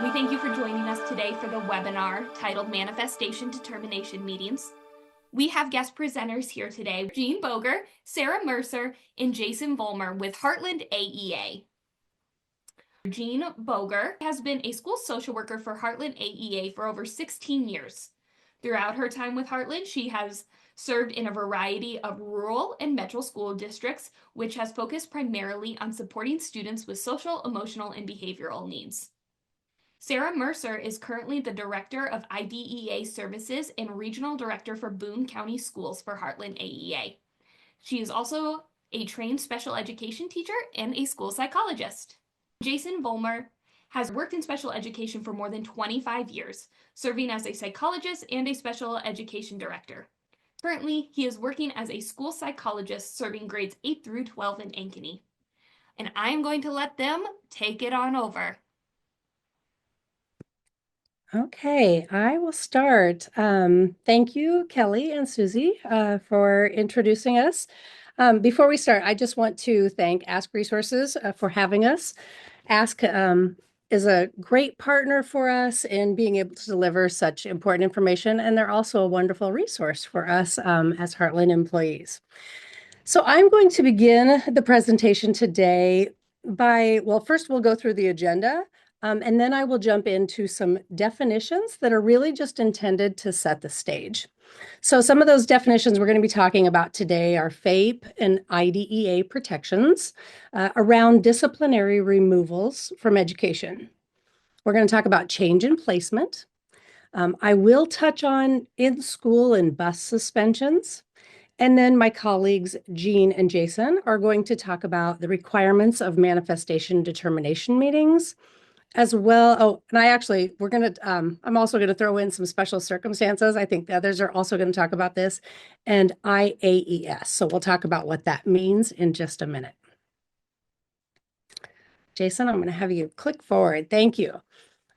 We thank you for joining us today for the webinar titled Manifestation Determination Meetings. We have guest presenters here today, Jean Boger, Sarah Mercer, and Jason Volmer with Heartland AEA. Jean Boger has been a school social worker for Heartland AEA for over 16 years. Throughout her time with Heartland, she has served in a variety of rural and metro school districts, which has focused primarily on supporting students with social, emotional, and behavioral needs. Sarah Mercer is currently the Director of IDEA Services and Regional Director for Boone County Schools for Heartland AEA. She is also a trained special education teacher and a school psychologist. Jason Volmer has worked in special education for more than 25 years, serving as a psychologist and a special education director. Currently, he is working as a school psychologist serving grades 8 through 12 in Ankeny. And I'm going to let them take it on over. Okay, I will start. Thank you, Kelly and Susie, for introducing us. Before we start, I just want to thank Ask Resources for having us. Ask is a great partner for us in being able to deliver such important information, and they're also a wonderful resource for us as Heartland employees. So I'm going to begin the presentation today by, well, first we'll go through the agenda. And then I will jump into some definitions that are really just intended to set the stage. So some of those definitions we're going to be talking about today are FAPE and IDEA protections around disciplinary removals from education. We're going to talk about change in placement. I will touch on in-school and bus suspensions. And then my colleagues, Jean and Jason, are going to talk about the requirements of manifestation determination meetings, as well. Oh, and I'm also going to throw in some special circumstances. I think the others are also going to talk about this, and IAES. So we'll talk about what that means in just a minute. Jason, I'm going to have you click forward. Thank you.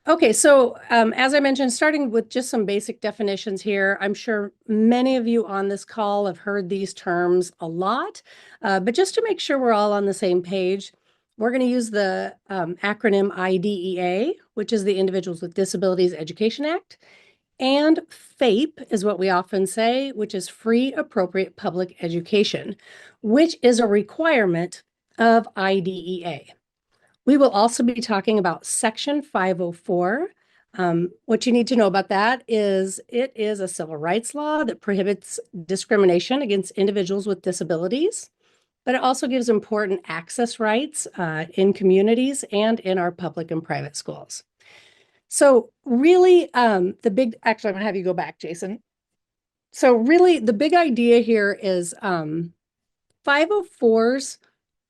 Okay, so as I mentioned, starting with just some basic definitions here, I'm sure many of you on this call have heard these terms a lot, but just to make sure we're all on the same page, we're going to use the acronym IDEA, which is the Individuals with Disabilities Education Act, and FAPE is what we often say, which is Free Appropriate Public Education, which is a requirement of IDEA. We will also be talking about Section 504. What you need to know about that is it is a civil rights law that prohibits discrimination against individuals with disabilities, but it also gives important access rights in communities and in our public and private schools. So really, actually, I'm going to have you go back, Jason. So really, the big idea here is 504s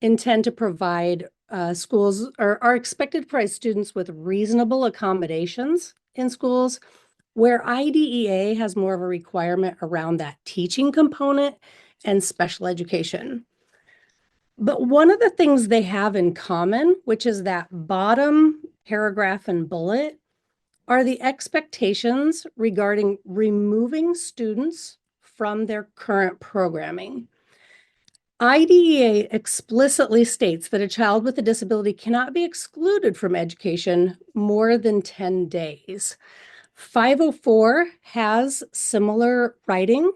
intend to provide schools are expected to provide students with reasonable accommodations in schools, where IDEA has more of a requirement around that teaching component and special education. But one of the things they have in common, which is that bottom paragraph and bullet, are the expectations regarding removing students from their current programming. IDEA explicitly states that a child with a disability cannot be excluded from education more than 10 days. 504 has similar writing,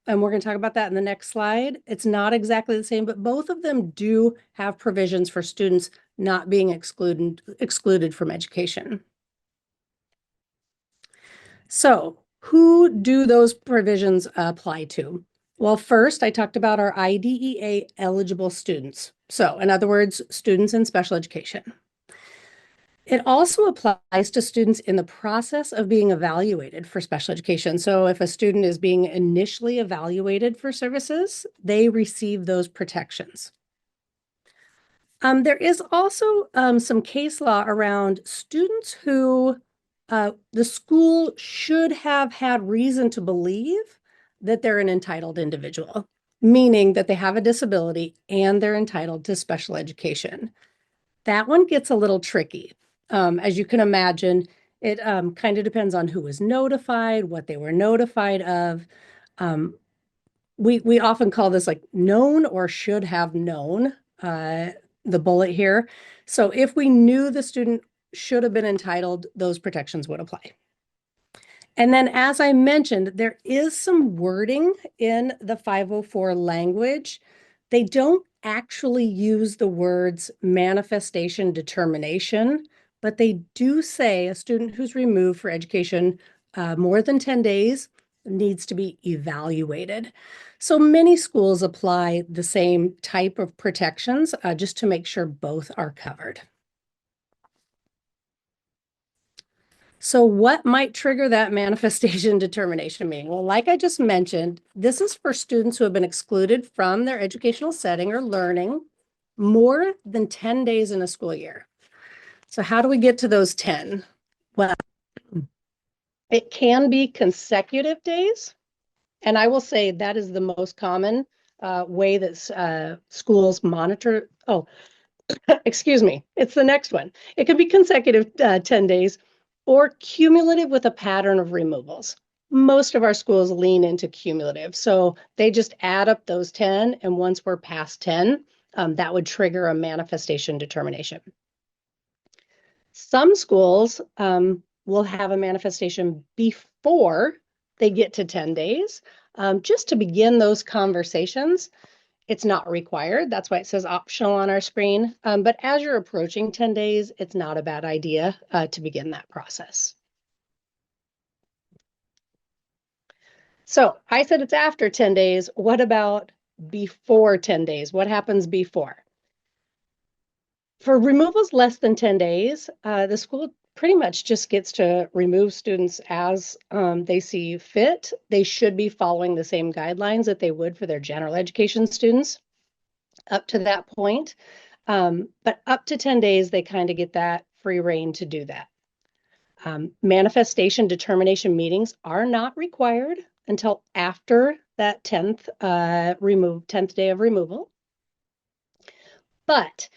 and we're going to talk about that in the next slide. It's not exactly the same, but both of them do have provisions for students not being excluded from education. So, who do those provisions apply to? Well, first, I talked about our IDEA eligible students. So, in other words, students in special education. It also applies to students in the process of being evaluated for special education. So, if a student is being initially evaluated for services, they receive those protections. There is also some case law around students who the school should have had reason to believe that they're an entitled individual, meaning that they have a disability and they're entitled to special education. That one gets a little tricky. As you can imagine, it kind of depends on who was notified, what they were notified of. We often call this like known or should have known, the bullet here. So if we knew the student should have been entitled, those protections would apply. And then, as I mentioned, there is some wording in the 504 language. They don't actually use the words manifestation determination, but they do say a student who's removed for education more than 10 days needs to be evaluated. So many schools apply the same type of protections just to make sure both are covered. So what might trigger that manifestation determination meeting? Well, like I just mentioned, this is for students who have been excluded from their educational setting or learning more than 10 days in a school year. So how do we get to those 10? Well, it can be consecutive days. And I will say that is the most common way that schools monitor. Oh, excuse me, it's the next one. It could be consecutive 10 days or cumulative with a pattern of removals. Most of our schools lean into cumulative. So they just add up those 10, and once we're past 10, that would trigger a manifestation determination. Some schools will have a manifestation before they get to 10 days, just to begin those conversations. It's not required. That's why it says optional on our screen. But as you're approaching 10 days, it's not a bad idea to begin that process. So I said it's after 10 days. What about before 10 days? What happens before? For removals less than 10 days, the school pretty much just gets to remove students as they see fit. They should be following the same guidelines that they would for their general education students up to that point. But up to 10 days, they kind of get that free reign to do that. Manifestation determination meetings are not required until after that 10th day of removal. But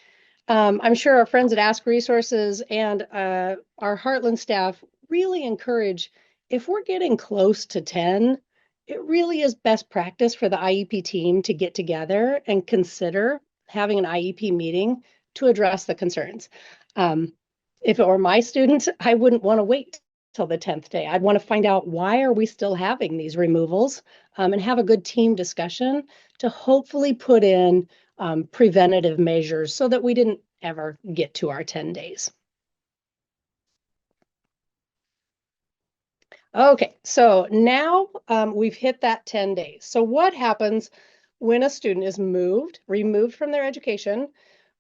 I'm sure our friends at Ask Resources and our Heartland staff really encourage, if we're getting close to 10, it really is best practice for the IEP team to get together and consider having an IEP meeting to address the concerns. If it were my students, I wouldn't want to wait till the 10th day. I'd want to find out, why are we still having these removals, and have a good team discussion to hopefully put in preventative measures so that we didn't ever get to our 10 days. Okay, so now we've hit that 10 days. So what happens when a student is removed from their education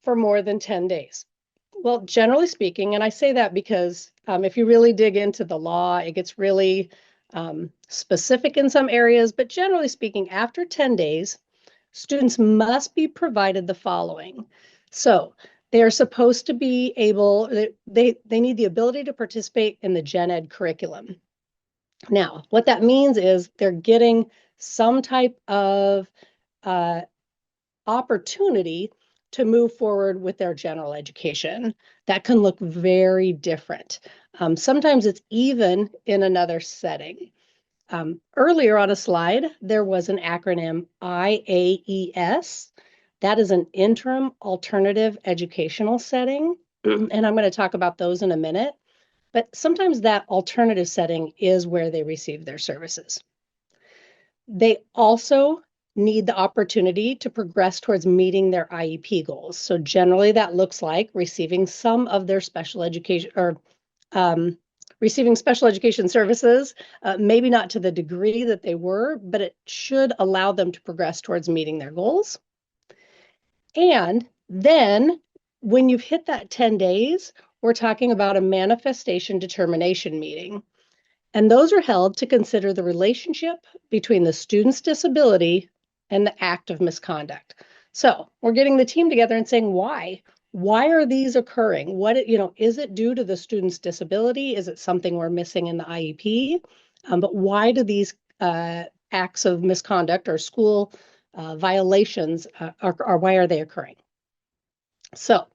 for more than 10 days? Well, generally speaking, and I say that because if you really dig into the law, it gets really specific in some areas, but generally speaking, after 10 days, students must be provided the following. So they are supposed to be able, they need the ability to participate in the gen ed curriculum. Now, what that means is they're getting some type of opportunity to move forward with their general education. That can look very different. Sometimes it's even in another setting. Earlier on a slide, there was an acronym IAES. That is an interim alternative educational setting. And I'm going to talk about those in a minute. But sometimes that alternative setting is where they receive their services. They also need the opportunity to progress towards meeting their IEP goals. So generally that looks like receiving some of their special education or receiving special education services, maybe not to the degree that they were, but it should allow them to progress towards meeting their goals. And then when you've hit that 10 days, we're talking about a manifestation determination meeting. And those are held to consider the relationship between the student's disability and the act of misconduct. So we're getting the team together and saying, why? Why are these occurring? Is it due to the student's disability? Is it something we're missing in the IEP? But why do these acts of misconduct or school violations, why are they occurring? So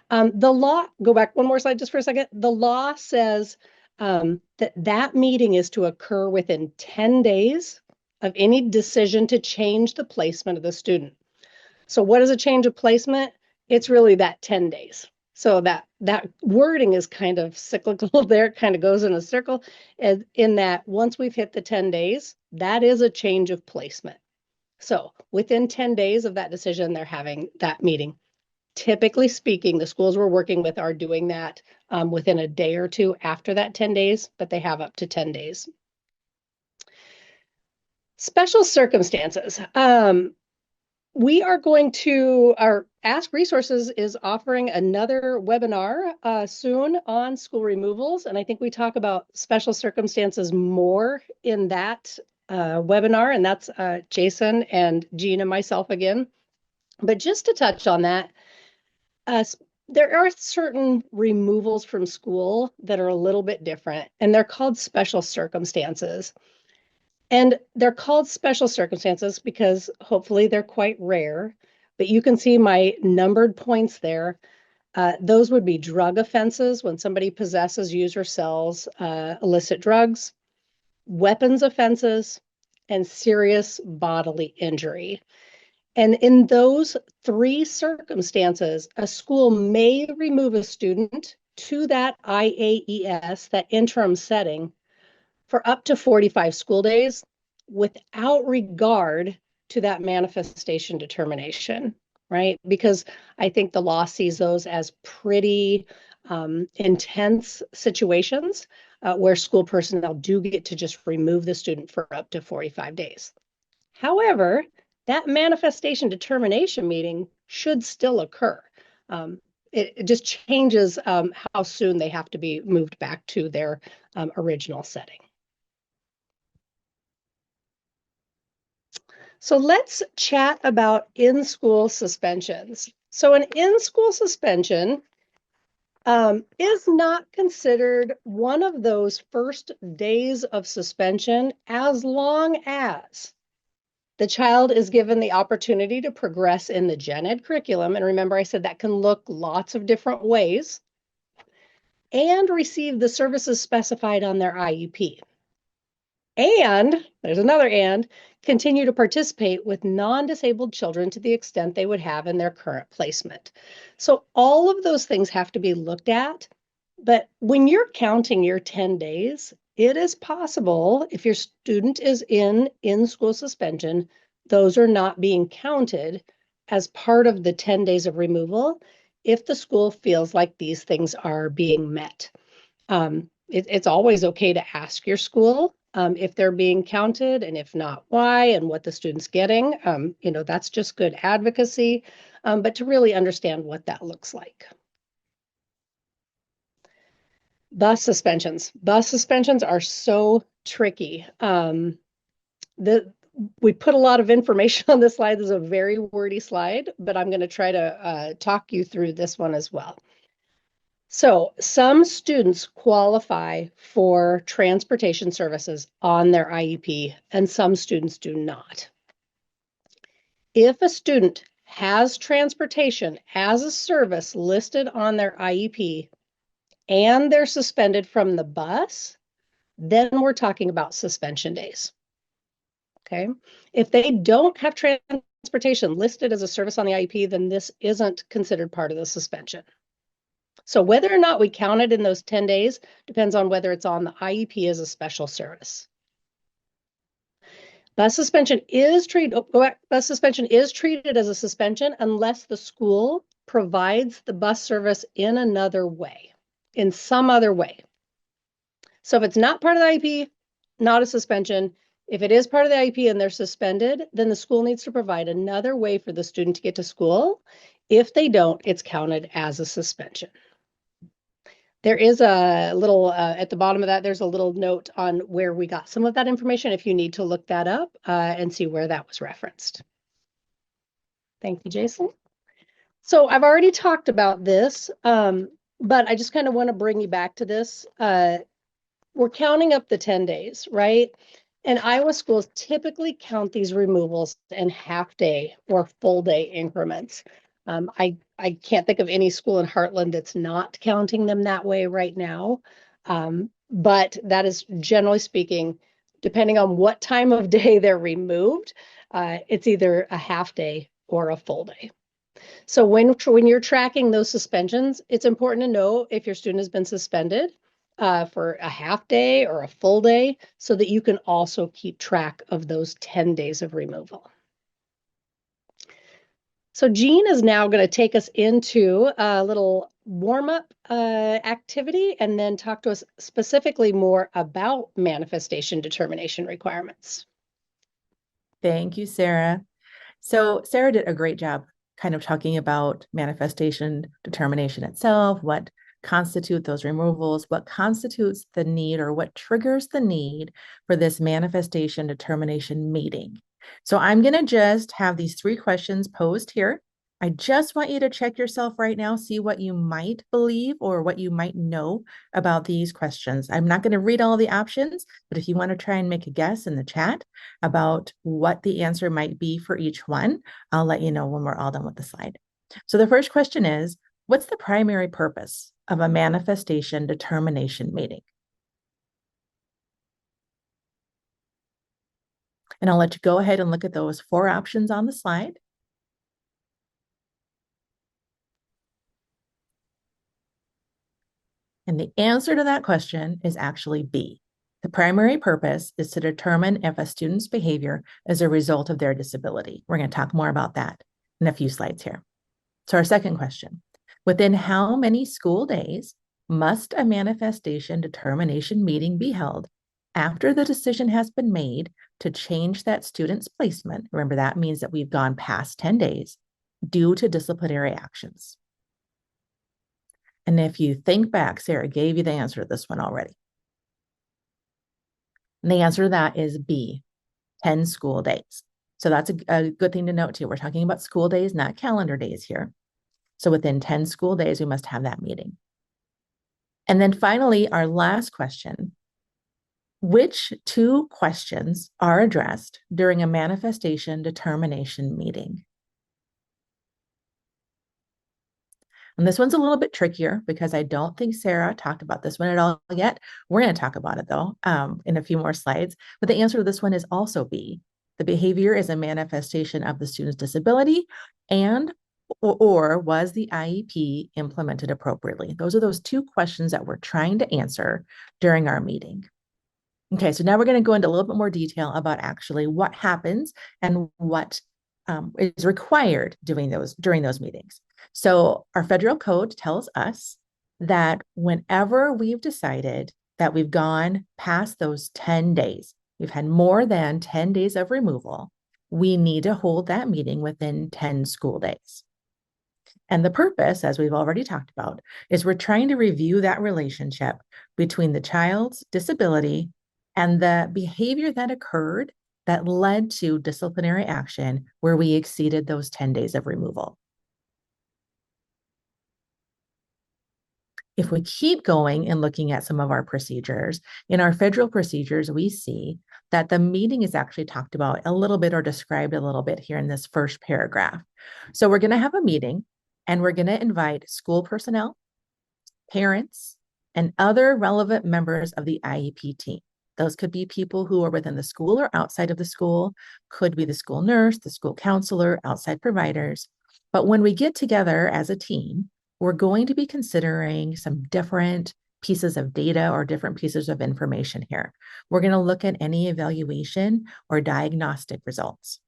the law, go back one more slide just for a second. The law says that meeting is to occur within 10 days of any decision to change the placement of the student. So what is a change of placement? It's really that 10 days. So that wording is kind of cyclical there, it kind of goes in a circle, in that once we've hit the 10 days, that is a change of placement. So within 10 days of that decision, they're having that meeting. Typically speaking, the schools we're working with are doing that within a day or two after that 10 days, but they have up to 10 days. Special circumstances. We are going to, our Ask Resources is offering another webinar soon on school removals. And I think we talk about special circumstances more in that webinar. And that's Jason and Jean and myself again. But just to touch on that, there are certain removals from school that are a little bit different, and they're called special circumstances. And they're called special circumstances because hopefully they're quite rare, but you can see my numbered points there. Those would be drug offenses when somebody possesses, uses, or sells illicit drugs, weapons offenses, and serious bodily injury. And in those three circumstances, a school may remove a student to that IAES, that interim setting, for up to 45 school days without regard to that manifestation determination, right? Because I think the law sees those as pretty intense situations where school personnel do get to just remove the student for up to 45 days. However, that manifestation determination meeting should still occur. It just changes how soon they have to be moved back to their original setting. So let's chat about in-school suspensions. So an in-school suspension is not considered one of those first days of suspension as long as the child is given the opportunity to progress in the gen ed curriculum. And remember, I said that can look lots of different ways, and receive the services specified on their IEP. And there's another and, continue to participate with non-disabled children to the extent they would have in their current placement. So all of those things have to be looked at. But when you're counting your 10 days, it is possible if your student is in school suspension, those are not being counted as part of the 10 days of removal if the school feels like these things are being met. It's always okay to ask your school if they're being counted, and if not, why, and what the student's getting. That's just good advocacy, but to really understand what that looks like. Bus suspensions. Bus suspensions are so tricky. We put a lot of information on this slide. This is a very wordy slide, but I'm going to try to talk you through this one as well. So some students qualify for transportation services on their IEP, and some students do not. If a student has transportation as a service listed on their IEP and they're suspended from the bus, then we're talking about suspension days. Okay. If they don't have transportation listed as a service on the IEP, then this isn't considered part of the suspension. So whether or not we count it in those 10 days depends on whether it's on the IEP as a special service. Bus suspension is treated as a suspension unless the school provides the bus service in another way, in some other way. So if it's not part of the IEP, not a suspension. If it is part of the IEP and they're suspended, then the school needs to provide another way for the student to get to school. If they don't, it's counted as a suspension. There is a little, at the bottom of that, there's a little note on where we got some of that information if you need to look that up and see where that was referenced. Thank you, Jason. So I've already talked about this, but I just kind of want to bring you back to this. We're counting up the 10 days, right? And Iowa schools typically count these removals in half-day or full-day increments. I can't think of any school in Heartland that's not counting them that way right now. But that is, generally speaking, depending on what time of day they're removed, it's either a half day or a full day. So when you're tracking those suspensions, it's important to know if your student has been suspended for a half day or a full day so that you can also keep track of those 10 days of removal. So Jean is now going to take us into a little warm-up activity and then talk to us specifically more about manifestation determination requirements. Thank you, Sarah. So Sarah did a great job kind of talking about manifestation determination itself, what constitute those removals, what constitutes the need or what triggers the need for this manifestation determination meeting. So I'm going to just have these 3 questions posed here. I just want you to check yourself right now, see what you might believe or what you might know about these questions. I'm not going to read all the options, but if you want to try and make a guess in the chat about what the answer might be for each one, I'll let you know when we're all done with the slide. So the first question is, what's the primary purpose of a manifestation determination meeting? And I'll let you go ahead and look at those 4 options on the slide. And the answer to that question is actually B. The primary purpose is to determine if a student's behavior is a result of their disability. We're going to talk more about that in a few slides here. So our second question, within how many school days must a manifestation determination meeting be held after the decision has been made to change that student's placement? Remember, that means that we've gone past 10 days due to disciplinary actions. And if you think back, Sarah gave you the answer to this one already. And the answer to that is B, 10 school days. So that's a good thing to note too. We're talking about school days, not calendar days here. So within 10 school days, we must have that meeting. And then finally, our last question, which 2 questions are addressed during a manifestation determination meeting? And this one's a little bit trickier because I don't think Sarah talked about this one at all yet. We're going to talk about it though in a few more slides. But the answer to this one is also B. The behavior is a manifestation of the student's disability and or was the IEP implemented appropriately? Those are those 2 questions that we're trying to answer during our meeting. Okay, so now we're going to go into a little bit more detail about actually what happens and what is required during those meetings. So our federal code tells us that whenever we've decided that we've gone past those 10 days, we've had more than 10 days of removal, we need to hold that meeting within 10 school days. And the purpose, as we've already talked about, is we're trying to review that relationship between the child's disability and the behavior that occurred that led to disciplinary action where we exceeded those 10 days of removal. If we keep going and looking at some of our procedures, in our federal procedures, we see that the meeting is actually talked about a little bit or described a little bit here in this first paragraph. So we're going to have a meeting and we're going to invite school personnel, parents, and other relevant members of the IEP team. Those could be people who are within the school or outside of the school, could be the school nurse, the school counselor, outside providers. But when we get together as a team, we're going to be considering some different pieces of data or different pieces of information here. We're going to look at any evaluation or diagnostic results.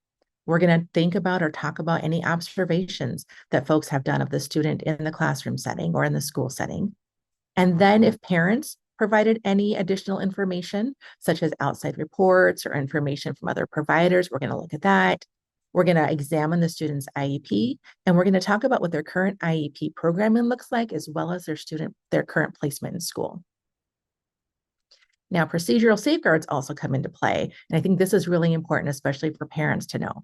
We're going to think about or talk about any observations that folks have done of the student in the classroom setting or in the school setting. And then if parents provided any additional information, such as outside reports or information from other providers, we're going to look at that. We're going to examine the student's IEP, and we're going to talk about what their current IEP programming looks like, as well as their current placement in school. Now, procedural safeguards also come into play, and I think this is really important, especially for parents to know.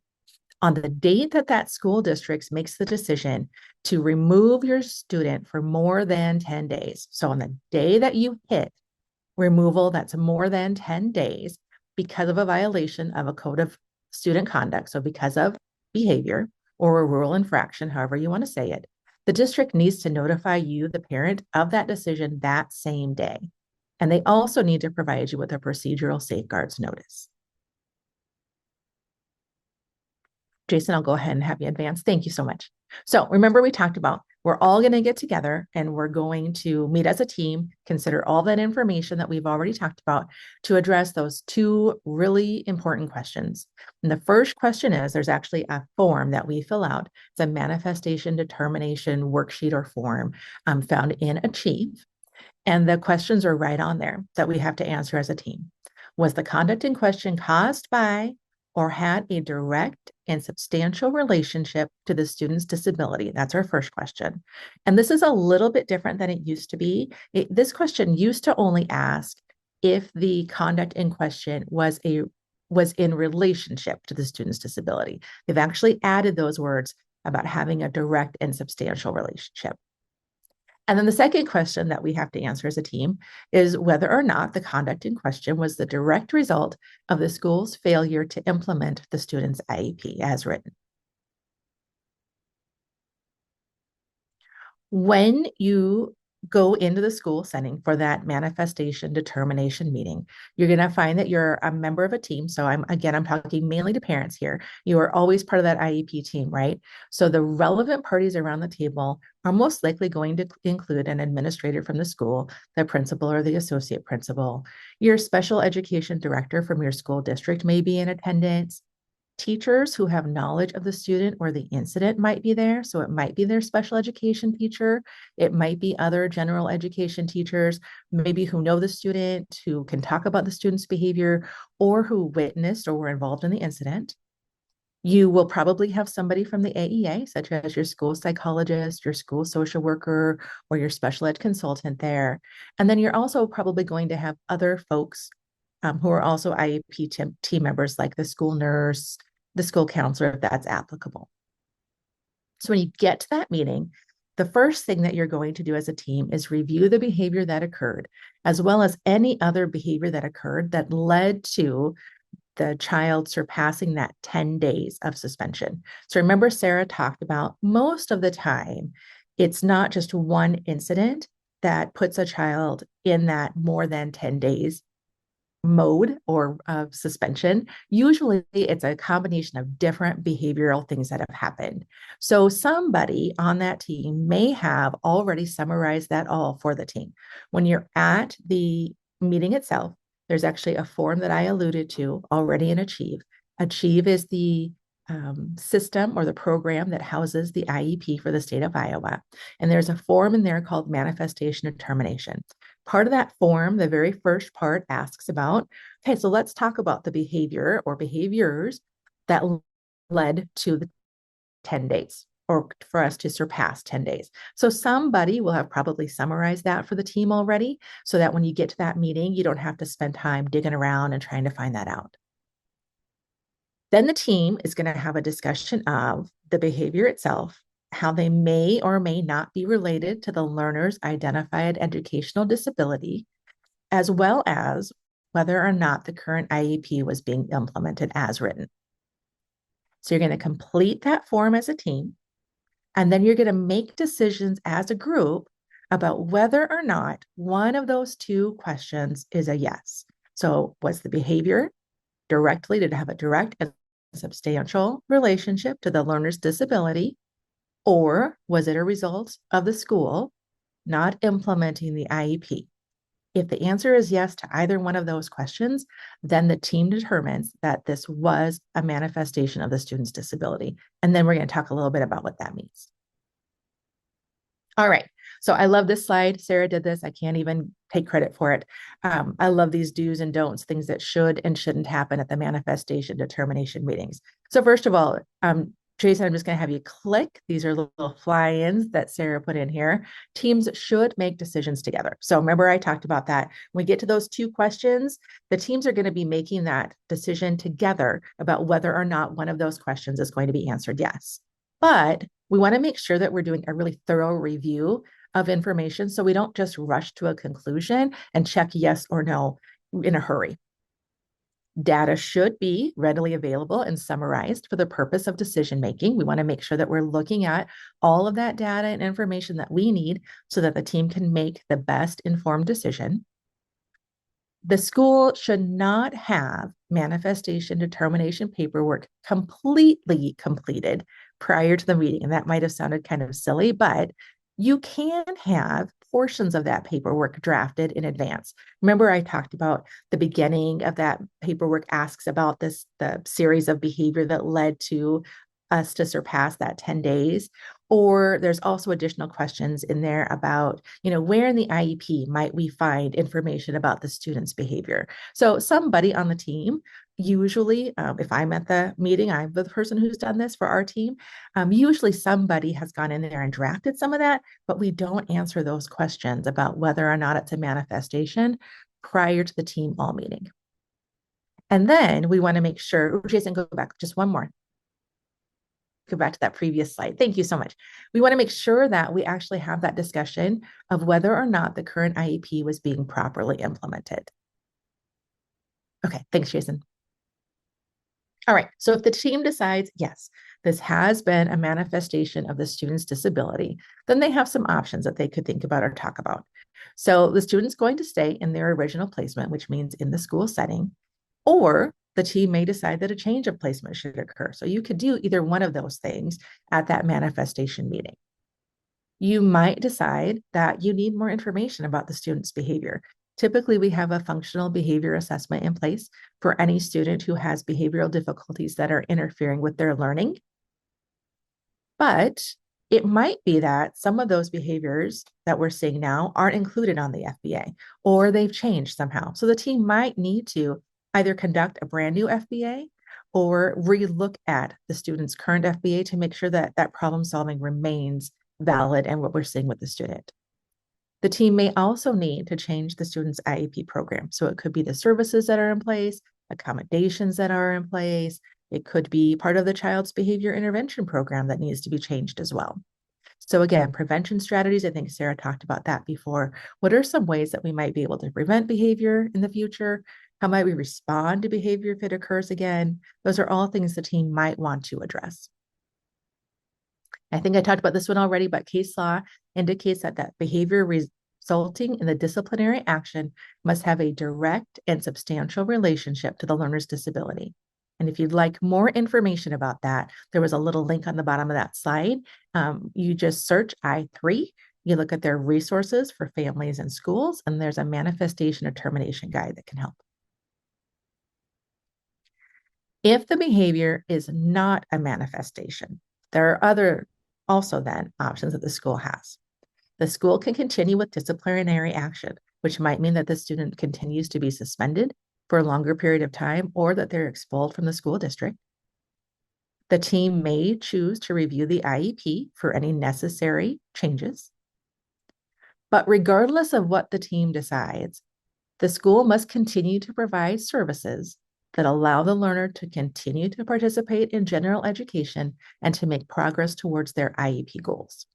On the date that that school district makes the decision to remove your student for more than 10 days, so on the day that you hit removal that's more than 10 days because of a violation of a code of student conduct, so because of behavior or a rule infraction, however you want to say it, the district needs to notify you, the parent, of that decision that same day. And they also need to provide you with a procedural safeguards notice. Jason, I'll go ahead and have you advance. Thank you so much. So remember, we talked about we're all going to get together and we're going to meet as a team, consider all that information that we've already talked about to address those two really important questions. And the first question is there's actually a form that we fill out. It's a manifestation determination worksheet or form found in Achieve. And the questions are right on there that we have to answer as a team. Was the conduct in question caused by or had a direct and substantial relationship to the student's disability? That's our first question. And this is a little bit different than it used to be. This question used to only ask if the conduct in question was in relationship to the student's disability. They've actually added those words about having a direct and substantial relationship. And then the second question that we have to answer as a team is whether or not the conduct in question was the direct result of the school's failure to implement the student's IEP as written. When you go into the school setting for that manifestation determination meeting, you're going to find that you're a member of a team. So I'm talking mainly to parents here. You are always part of that IEP team, right? So the relevant parties around the table are most likely going to include an administrator from the school, the principal or the associate principal. Your special education director from your school district may be in attendance. Teachers who have knowledge of the student or the incident might be there. So it might be their special education teacher. It might be other general education teachers, maybe who know the student, who can talk about the student's behavior, or who witnessed or were involved in the incident. You will probably have somebody from the AEA, such as your school psychologist, your school social worker, or your special ed consultant there. And then you're also probably going to have other folks who are also IEP team members, like the school nurse, the school counselor, if that's applicable. So when you get to that meeting, the first thing that you're going to do as a team is review the behavior that occurred, as well as any other behavior that occurred that led to the child surpassing that 10 days of suspension. So remember, Sarah talked about most of the time, it's not just one incident that puts a child in that more than 10 days mode or suspension. Usually it's a combination of different behavioral things that have happened. So somebody on that team may have already summarized that all for the team. When you're at the meeting itself, there's actually a form that I alluded to already in Achieve. Achieve is the system or the program that houses the IEP for the state of Iowa. And there's a form in there called manifestation determination. Part of that form, the very first part asks about, okay, so let's talk about the behavior or behaviors that led to the 10 days or for us to surpass 10 days. So somebody will have probably summarized that for the team already so that when you get to that meeting, you don't have to spend time digging around and trying to find that out. Then the team is going to have a discussion of the behavior itself, how they may or may not be related to the learner's identified educational disability, as well as whether or not the current IEP was being implemented as written. So you're going to complete that form as a team, and then you're going to make decisions as a group about whether or not one of those two questions is a yes. So was the behavior directly, did it have a direct and substantial relationship to the learner's disability, or was it a result of the school not implementing the IEP? If the answer is yes to either one of those questions, then the team determines that this was a manifestation of the student's disability. And then we're going to talk a little bit about what that means. All right. So I love this slide. Sarah did this. I can't even take credit for it. I love these do's and don'ts, things that should and shouldn't happen at the manifestation determination meetings. So first of all, Jason, I'm just going to have you click. These are little fly-ins that Sarah put in here. Teams should make decisions together. So remember, I talked about that. When we get to those two questions, the teams are going to be making that decision together about whether or not one of those questions is going to be answered yes. But we want to make sure that we're doing a really thorough review of information so we don't just rush to a conclusion and check yes or no in a hurry. Data should be readily available and summarized for the purpose of decision making. We want to make sure that we're looking at all of that data and information that we need so that the team can make the best informed decision. The school should not have manifestation determination paperwork completely completed prior to the meeting. And that might have sounded kind of silly, but you can have portions of that paperwork drafted in advance. Remember, I talked about the beginning of that paperwork asks about the series of behavior that led to us to surpass that 10 days. Or there's also additional questions in there about, where in the IEP might we find information about the student's behavior? So somebody on the team, usually, if I'm at the meeting, I'm the person who's done this for our team. Usually somebody has gone in there and drafted some of that, but we don't answer those questions about whether or not it's a manifestation prior to the team all meeting. And then we want to make sure, Jason, go back just one more. Go back to that previous slide. Thank you so much. We want to make sure that we actually have that discussion of whether or not the current IEP was being properly implemented. Okay, thanks, Jason. All right, so if the team decides, yes, this has been a manifestation of the student's disability, then they have some options that they could think about or talk about. So the student's going to stay in their original placement, which means in the school setting, or the team may decide that a change of placement should occur. So you could do either one of those things at that manifestation meeting. You might decide that you need more information about the student's behavior. Typically, we have a functional behavior assessment in place for any student who has behavioral difficulties that are interfering with their learning. But it might be that some of those behaviors that we're seeing now aren't included on the FBA, or they've changed somehow. So the team might need to either conduct a brand new FBA or relook at the student's current FBA to make sure that that problem solving remains valid and what we're seeing with the student. The team may also need to change the student's IEP program. So it could be the services that are in place, accommodations that are in place. It could be part of the child's behavior intervention program that needs to be changed as well. So again, prevention strategies, I think Sarah talked about that before. What are some ways that we might be able to prevent behavior in the future? How might we respond to behavior if it occurs again? Those are all things the team might want to address. I think I talked about this one already, but case law indicates that behavior resulting in the disciplinary action must have a direct and substantial relationship to the learner's disability. And if you'd like more information about that, there was a little link on the bottom of that slide. You just search I3, you look at their resources for families and schools, and there's a manifestation of termination guide that can help. If the behavior is not a manifestation, there are other also then options that the school has. The school can continue with disciplinary action, which might mean that the student continues to be suspended for a longer period of time or that they're expelled from the school district. The team may choose to review the IEP for any necessary changes. But regardless of what the team decides, the school must continue to provide services that allow the learner to continue to participate in general education and to make progress towards their IEP goals.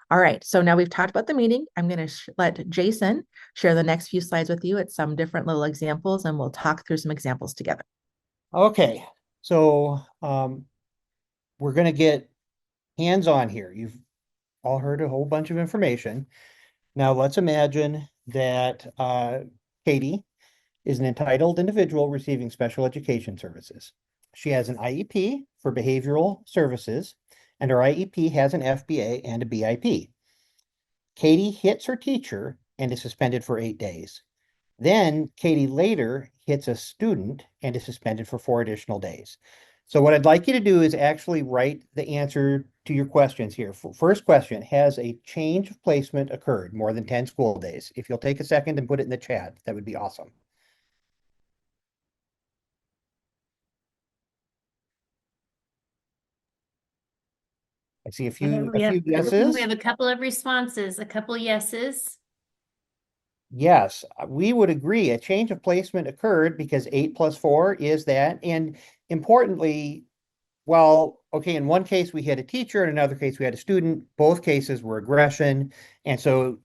All right, so now we've talked about the meeting. I'm going to let Jason share the next few slides with you at some different little examples, and we'll talk through some examples together. Okay, so we're going to get hands-on here. You've all heard a whole bunch of information. Now let's imagine that Katie is an entitled individual receiving special education services. She has an IEP for behavioral services, and her IEP has an FBA and a BIP. Katie hits her teacher and is suspended for 8 days. Then Katie later hits a student and is suspended for 4 additional days. So what I'd like you to do is actually write the answer to your questions here. First question, has a change of placement occurred more than 10 school days? If you'll take a second and put it in the chat, that would be awesome. I see a few yeses. We have a couple of responses, a couple yeses. Yes, we would agree. A change of placement occurred because 8 plus 4 is that. And importantly, well, okay, in one case we had a teacher, in another case we had a student. Both cases were aggression. And so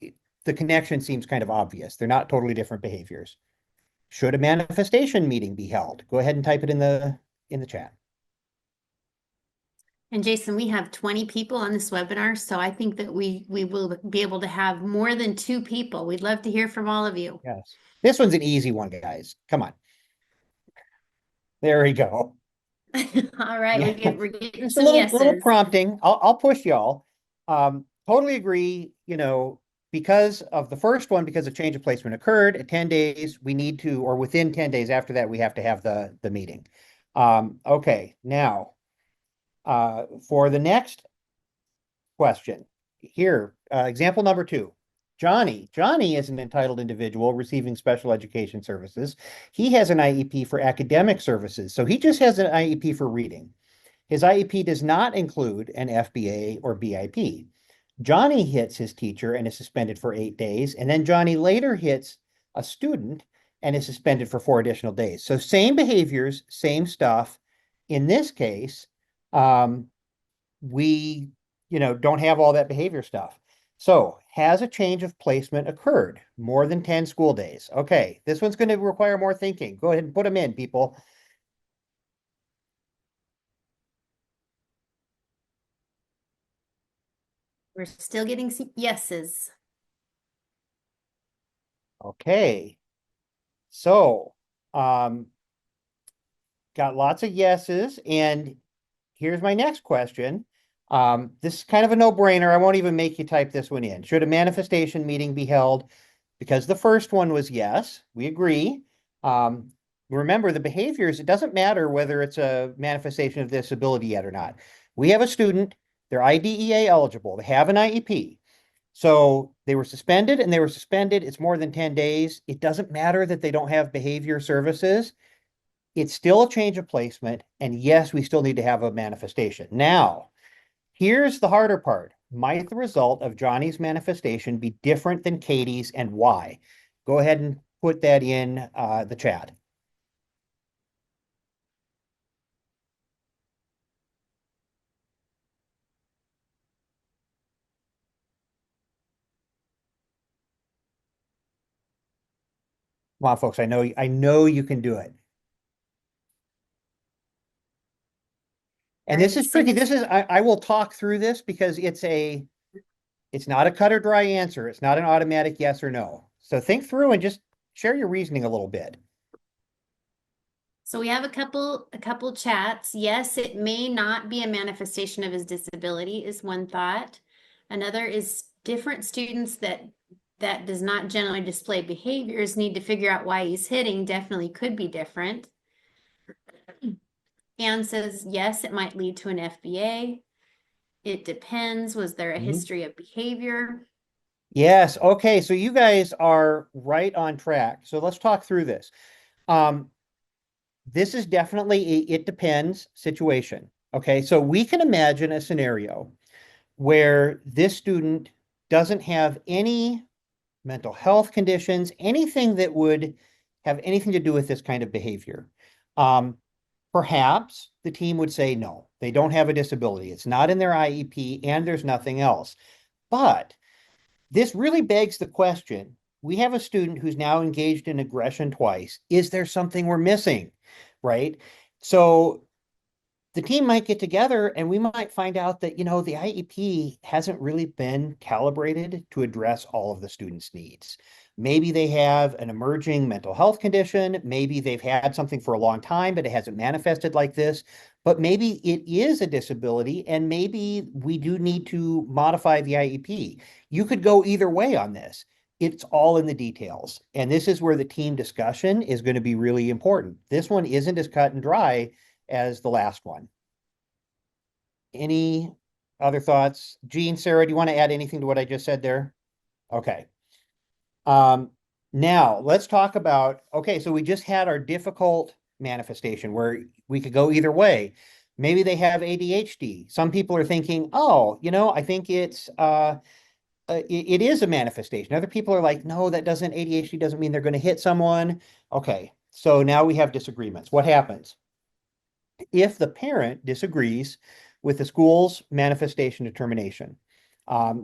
the connection seems kind of obvious. They're not totally different behaviors. Should a manifestation meeting be held? Go ahead and type it in the chat. And Jason, we have 20 people on this webinar, so I think that we will be able to have more than 2 people. We'd love to hear from all of you. Yes. This one's an easy one, guys. Come on. There we go. All right, Yeah. we're getting Just a some little yeses. prompting. I'll push y'all. Totally agree, because of the first one, because a change of placement occurred at 10 days, we need to, or within 10 days after that, we have to have the meeting. Okay, now, for the next question here, example number 2. Johnny is an entitled individual receiving special education services. He has an IEP for academic services. So he just has an IEP for reading. His IEP does not include an FBA or BIP. Johnny hits his teacher and is suspended for 8 days. And then Johnny later hits a student and is suspended for 4 additional days. So same behaviors, same stuff. In this case, we, don't have all that behavior stuff. So has a change of placement occurred? More than 10 school days. Okay, this one's going to require more thinking. Go ahead and put them in, people. We're still getting yeses. Okay. So, got lots of yeses. And here's my next question. This is kind of a no-brainer. I won't even make you type this one in. Should a manifestation meeting be held? Because the first one was yes, we agree. Remember the behaviors, it doesn't matter whether it's a manifestation of disability yet or not. We have a student, they're IDEA eligible, they have an IEP. So they were suspended and they were suspended. It's more than 10 days. It doesn't matter that they don't have behavior services. It's still a change of placement. And yes, we still need to have a manifestation. Now, here's the harder part. Might the result of Johnny's manifestation be different than Katie's and why? Go ahead and put that in the chat. Come on, folks. I know you can do it. And this is tricky. This is, I will talk through this because it's not a cut or dry answer. It's not an automatic yes or no. So think through and just share your reasoning a little bit. So we have a couple chats. Yes, it may not be a manifestation of his disability is one thought. Another is different students that does not generally display behaviors need to figure out why he's hitting definitely could be different. Anne says, yes, it might lead to an FBA. It depends. Was there a history of behavior? Yes. Okay. So you guys are right on track. So let's talk through this. This is definitely a it depends situation. Okay. So we can imagine a scenario where this student doesn't have any mental health conditions, anything that would have anything to do with this kind of behavior. Perhaps the team would say, no, they don't have a disability. It's not in their IEP and there's nothing else. But this really begs the question. We have a student who's now engaged in aggression twice. Is there something we're missing? Right? So the team might get together and we might find out that, the IEP hasn't really been calibrated to address all of the students' needs. Maybe they have an emerging mental health condition. Maybe they've had something for a long time, but it hasn't manifested like this. But maybe it is a disability and maybe we do need to modify the IEP. You could go either way on this. It's all in the details. And this is where the team discussion is going to be really important. This one isn't as cut and dry as the last one. Any other thoughts? Jean, Sarah, do you want to add anything to what I just said there? Okay. Now let's talk about, okay, so we just had our difficult manifestation where we could go either way. Maybe they have ADHD. Some people are thinking, oh, I think it is a manifestation. Other people are like, no, ADHD doesn't mean they're going to hit someone. Okay, so now we have disagreements. What happens? If the parent disagrees with the school's manifestation determination.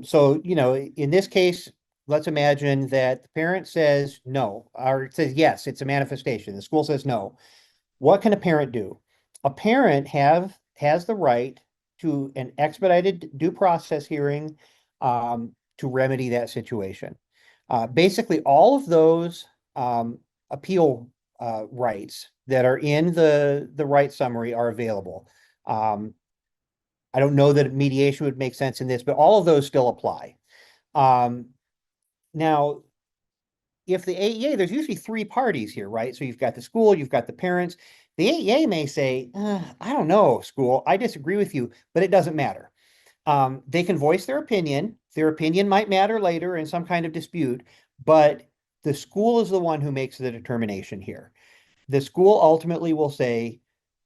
So, in this case, let's imagine that the parent says no, or it says yes, it's a manifestation. The school says no. What can a parent do? A parent has the right to an expedited due process hearing to remedy that situation. Basically, all of those appeal rights that are in the right summary are available. I don't know that mediation would make sense in this, but all of those still apply. Now, if the AEA, there's usually three parties here, right? So you've got the school, you've got the parents. The AEA may say, I don't know, school, I disagree with you, but it doesn't matter. They can voice their opinion. Their opinion might matter later in some kind of dispute, but the school is the one who makes the determination here. The school ultimately will say,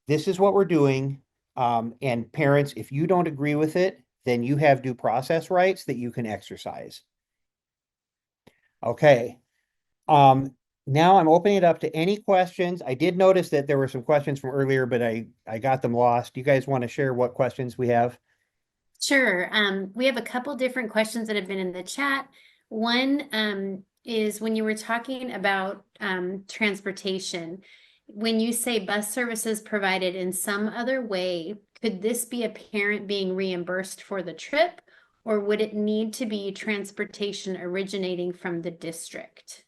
this is what we're doing. And parents, if you don't agree with it, then you have due process rights that you can exercise. Okay. Now I'm opening it up to any questions. I did notice that there were some questions from earlier, but I got them lost. Do you guys want to share what questions we have? Sure. We have a couple different questions that have been in the chat. One is when you were talking about transportation, when you say bus services provided in some other way, could this be a parent being reimbursed for the trip, or would it need to be transportation originating from the district?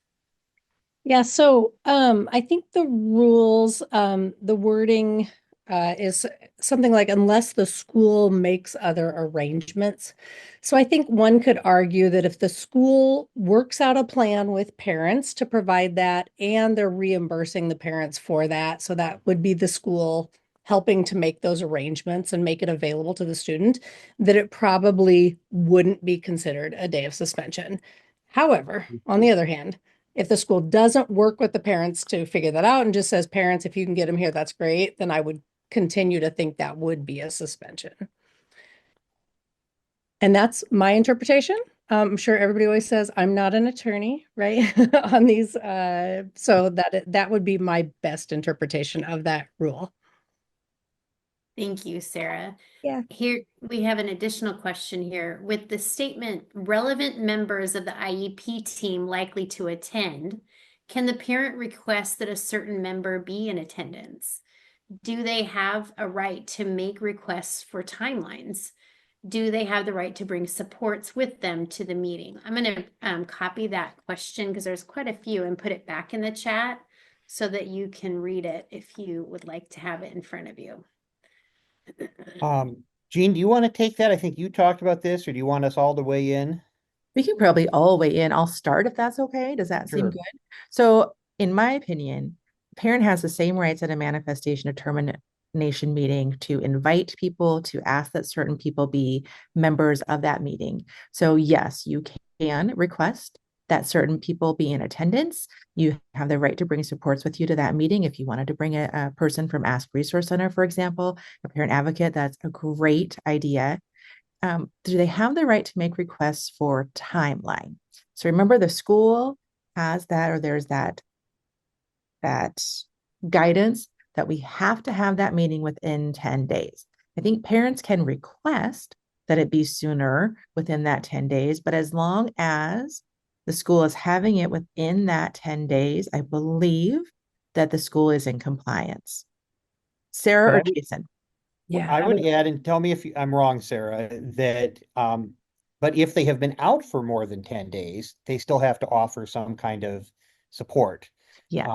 Yeah, so I think the rules, the wording is something like unless the school makes other arrangements. So I think one could argue that if the school works out a plan with parents to provide that and they're reimbursing the parents for that, so that would be the school helping to make those arrangements and make it available to the student, that it probably wouldn't be considered a day of suspension. However, on the other hand, if the school doesn't work with the parents to figure that out and just says, parents, if you can get them here, that's great, then I would continue to think that would be a suspension. And that's my interpretation. I'm sure everybody always says I'm not an attorney, right? On these, so that would be my best interpretation of that rule. Thank you, Sarah. Yeah. Here we have an additional question here. With the statement, relevant members of the IEP team likely to attend, can the parent request that a certain member be in attendance? Do they have a right to make requests for timelines? Do they have the right to bring supports with them to the meeting? I'm going to copy that question because there's quite a few and put it back in the chat so that you can read it if you would like to have it in front of you. Jean, do you want to take that? I think you talked about this, or do you want us all to weigh in? We can probably all weigh in. I'll start if that's okay. Does that seem Sure. good? So, in my opinion, parent has the same rights at a manifestation determination meeting to invite people, to ask that certain people be members of that meeting. So, yes, you can request that certain people be in attendance. You have the right to bring supports with you to that meeting. If you wanted to bring a person from Ask Resource Center, for example, a parent advocate, that's a great idea. Do they have the right to make requests for timeline? So remember, the school has that, or there's that guidance that we have to have that meeting within 10 days. I think parents can request that it be sooner within that 10 days, but as long as the school is having it within that 10 days, I believe that the school is in compliance. Sarah or Jason? Yeah. I would add, and tell me if I'm wrong, Sarah, that but if they have been out for more than 10 days, they still have to offer some kind of support. Yes.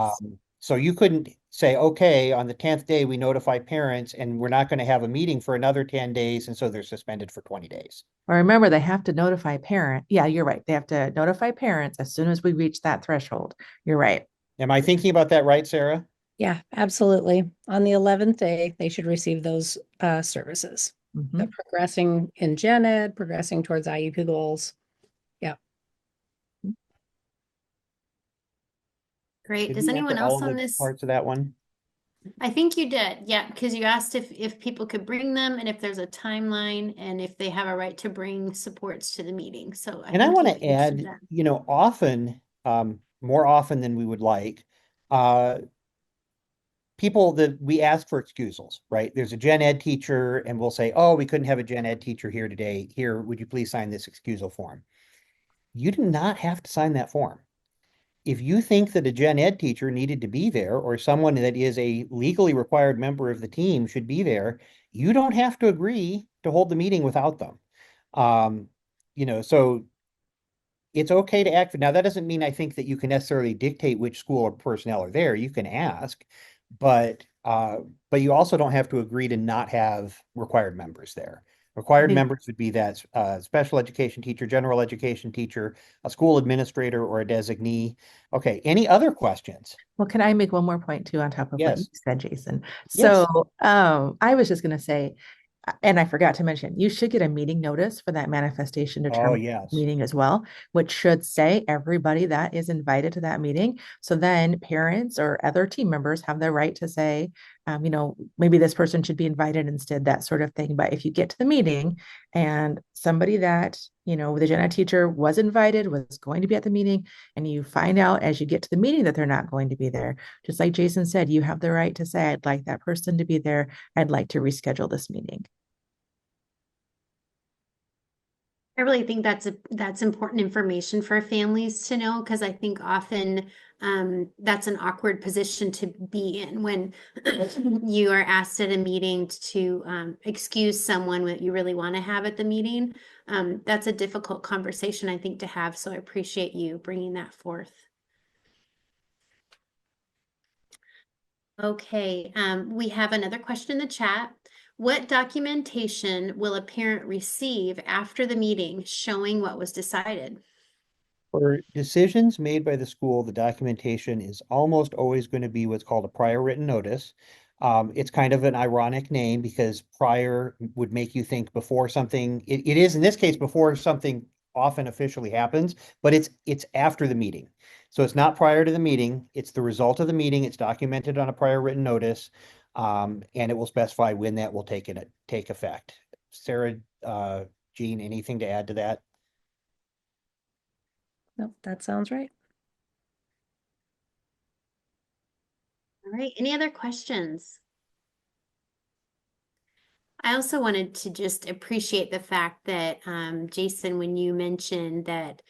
So you couldn't say, okay, on the 10th day, we notify parents and we're not going to have a meeting for another 10 days. And so they're suspended for 20 days. Or remember, they have to notify parent. Yeah, you're right. They have to notify parents as soon as we reach that threshold. You're right. Am I thinking about that right, Sarah? Yeah, absolutely. On the 11th day, they should receive those services. Mhm. Progressing in gen ed, progressing towards IEP goals. Yeah. Great. Did Does we anyone answer all else of on the this? parts of that one? I think you did. Yeah, because you asked if people could bring them and if there's a timeline and if they have a right to bring supports to the meeting. So I And I think want you've to answered add, that. often, more often than we would like, people that we ask for excusals, right? There's a gen ed teacher and we'll say, oh, we couldn't have a gen ed teacher here today. Here, would you please sign this excusal form? You do not have to sign that form. If you think that a gen ed teacher needed to be there or someone that is a legally required member of the team should be there, you don't have to agree to hold the meeting without them. So it's okay to act. Now, that doesn't mean I think that you can necessarily dictate which school or personnel are there. You can ask, but you also don't have to agree to not have required members there. Required members would be that special education teacher, general education teacher, a school administrator, or a designee. Okay, any other questions? Well, can I make one more point too on top of what you Yes. said, Jason? Yes. So, I was just going to say, and I forgot to mention, you should get a meeting notice for that manifestation Oh, determination yes. meeting as well, which should say everybody that is invited to that meeting. So then parents or other team members have the right to say, maybe this person should be invited instead, that sort of thing. But if you get to the meeting and somebody that, the gen ed teacher was invited, was going to be at the meeting, and you find out as you get to the meeting that they're not going to be there, just like Jason said, you have the right to say, I'd like that person to be there. I'd like to reschedule this meeting. I really think that's important information for families to know, because I think often that's an awkward position to be in when you are asked at a meeting to excuse someone that you really want to have at the meeting. That's a difficult conversation, I think, to have. So I appreciate you bringing that forth. Okay, we have another question in the chat. What documentation will a parent receive after the meeting showing what was decided? For decisions made by the school, the documentation is almost always going to be what's called a prior written notice. It's kind of an ironic name because prior would make you think before something, it is in this case before something often officially happens, but it's after the meeting. So it's not prior to the meeting, it's the result of the meeting, it's documented on a prior written notice, and it will specify when that will take effect. Sarah, Jean, anything to add to that? Nope, that sounds right. All right, any other questions? I also wanted to just appreciate the fact that, Jason, when you mentioned that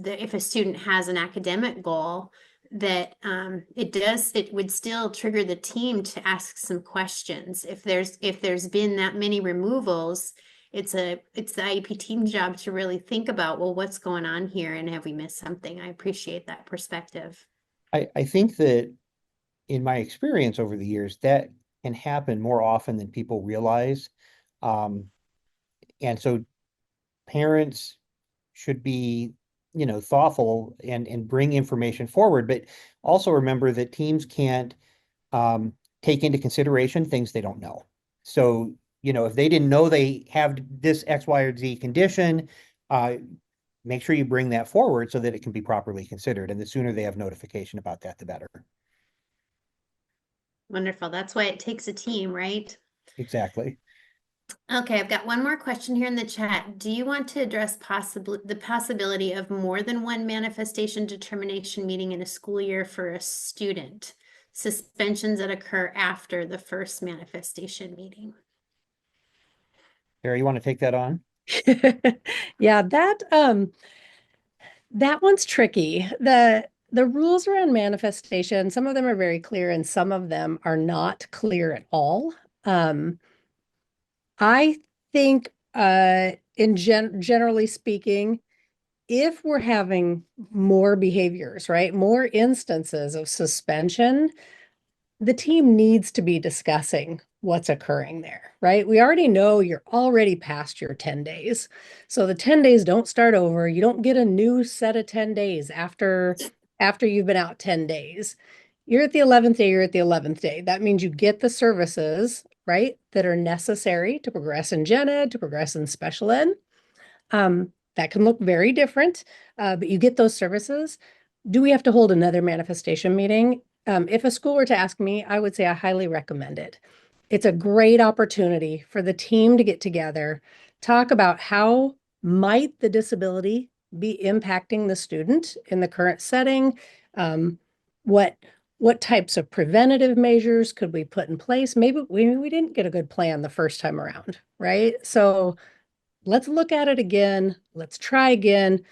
if a student has an academic goal, that it would still trigger the team to ask some questions. If there's been that many removals, it's the IEP team job to really think about, well, what's going on here and have we missed something? I appreciate that perspective. I think that in my experience over the years, that can happen more often than people realize. Um, and so parents should be, thoughtful and bring information forward, but also remember that teams can't take into consideration things they don't know. So, if they didn't know they have this X, Y, or Z condition, make sure you bring that forward so that it can be properly considered. And the sooner they have notification about that, the better. Wonderful. That's why it takes a team, right? Exactly. Okay, I've got one more question here in the chat. Do you want to address the possibility of more than one manifestation determination meeting in a school year for a student? Suspensions that occur after the first manifestation meeting. Sarah, you want to take that on? Yeah, that one's tricky. The rules around manifestation, some of them are very clear and some of them are not clear at all. I think generally speaking, if we're having more behaviors, right, more instances of suspension, the team needs to be discussing what's occurring there, right? We already know you're already past your 10 days. So the 10 days don't start over. You don't get a new set of 10 days after you've been out 10 days. You're at the 11th day, you're at the 11th day. That means you get the services, right, that are necessary to progress in gen ed, to progress in special ed. That can look very different, but you get those services. Do we have to hold another manifestation meeting? If a school were to ask me, I would say I highly recommend it. It's a great opportunity for the team to get together, talk about how might the disability be impacting the student in the current setting. What types of preventative measures could we put in place? Maybe we didn't get a good plan the first time around, right? So let's look at it again. Let's try again.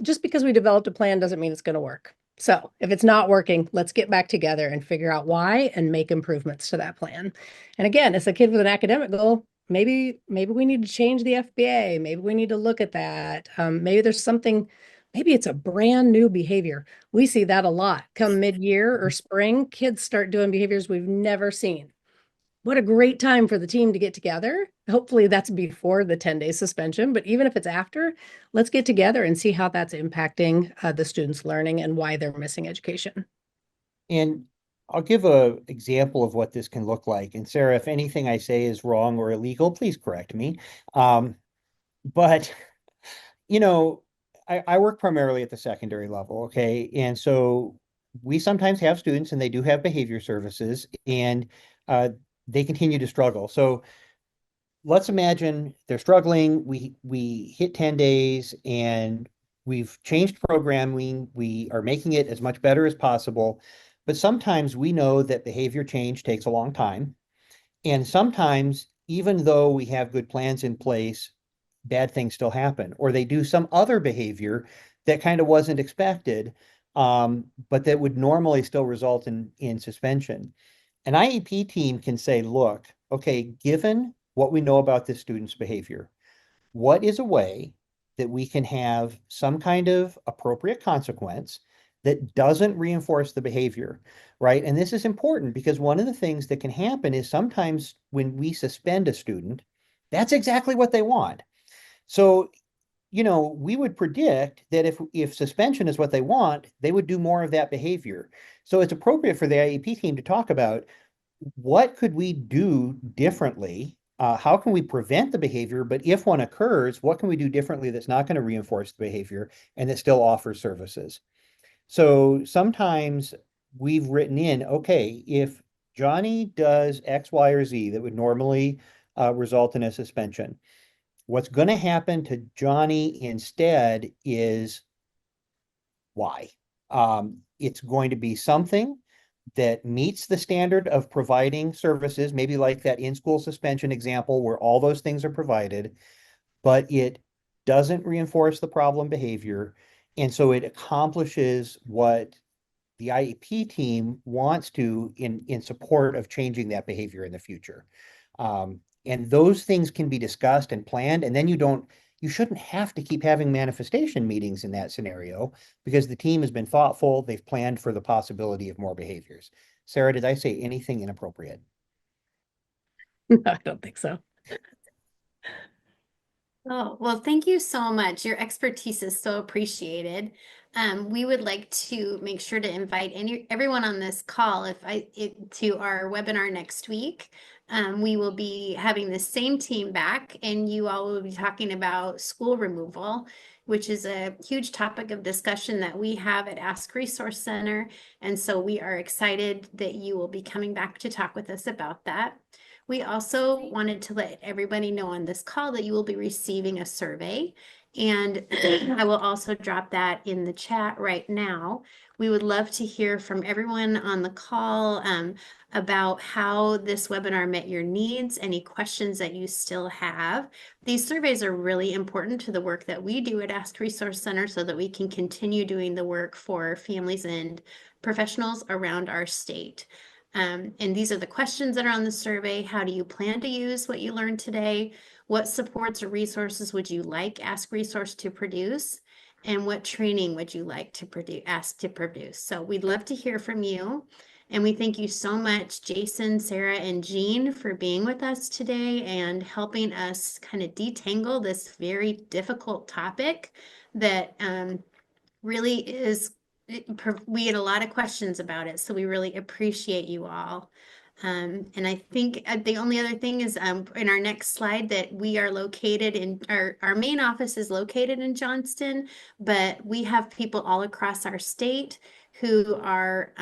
Just because we developed a plan doesn't mean it's going to work. So if it's not working, let's get back together and figure out why and make improvements to that plan. And again, as a kid with an academic goal, maybe we need to change the FBA. Maybe we need to look at that. Maybe there's something, maybe it's a brand new behavior. We see that a lot. Come mid-year or spring, kids start doing behaviors we've never seen. What a great time for the team to get together. Hopefully that's before the 10-day suspension, but even if it's after, let's get together and see how that's impacting the students' learning and why they're missing education. And I'll give an example of what this can look like. And Sarah, if anything I say is wrong or illegal, please correct me. But, you know, I work primarily at the secondary level, okay? And so we sometimes have students and they do have behavior services and they continue to struggle. So let's imagine they're struggling. We hit 10 days and we've changed programming. We are making it as much better as possible. But sometimes we know that behavior change takes a long time. And sometimes, even though we have good plans in place, bad things still happen, or they do some other behavior that kind of wasn't expected, but that would normally still result in suspension. An IEP team can say, look, okay, given what we know about this student's behavior, what is a way that we can have some kind of appropriate consequence that doesn't reinforce the behavior, right? And this is important because one of the things that can happen is sometimes when we suspend a student, that's exactly what they want. So, we would predict that if suspension is what they want, they would do more of that behavior. So it's appropriate for the IEP team to talk about what could we do differently? How can we prevent the behavior? But if one occurs, what can we do differently that's not going to reinforce the behavior and that still offers services? So sometimes we've written in, okay, if Johnny does X, Y, or Z that would normally result in a suspension, what's going to happen to Johnny instead is Y. It's going to be something that meets the standard of providing services, maybe like that in-school suspension example where all those things are provided, but it doesn't reinforce the problem behavior. And so it accomplishes what the IEP team wants to in support of changing that behavior in the future. And those things can be discussed and planned, and then you shouldn't have to keep having manifestation meetings in that scenario because the team has been thoughtful, they've planned for the possibility of more behaviors. Sarah, did I say anything inappropriate? No, I don't think so. Oh, well, thank you so much. Your expertise is so appreciated. We would like to make sure to invite everyone on this call to our webinar next week. We will be having the same team back, and you all will be talking about school removal, which is a huge topic of discussion that we have at Ask Resource Center. And so we are excited that you will be coming back to talk with us about that. We also wanted to let everybody know on this call that you will be receiving a survey, and I will also drop that in the chat right now. We would love to hear from everyone on the call about how this webinar met your needs, any questions that you still have. These surveys are really important to the work that we do at Ask Resource Center so that we can continue doing the work for families and professionals around our state. And these are the questions that are on the survey. How do you plan to use what you learned today? What supports or resources would you like Ask Resource to produce? And what training would you like to ask to produce? So we'd love to hear from you. And we thank you so much, Jason, Sarah, and Jean, for being with us today and helping us kind of detangle this very difficult topic that really is, we get a lot of questions about it, so we really appreciate you all. And I think the only other thing is in our next slide that we are located in, our main office is located in Johnston, but we have people all across our state who are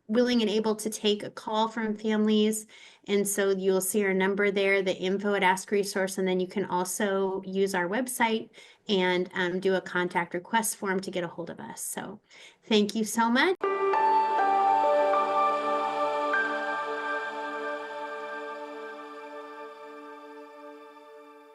willing and able to take a call from families. And so you'll see our number there, the info at Ask Resource, and then you can also use our website and do a contact request form to get a hold of us. So thank you so much.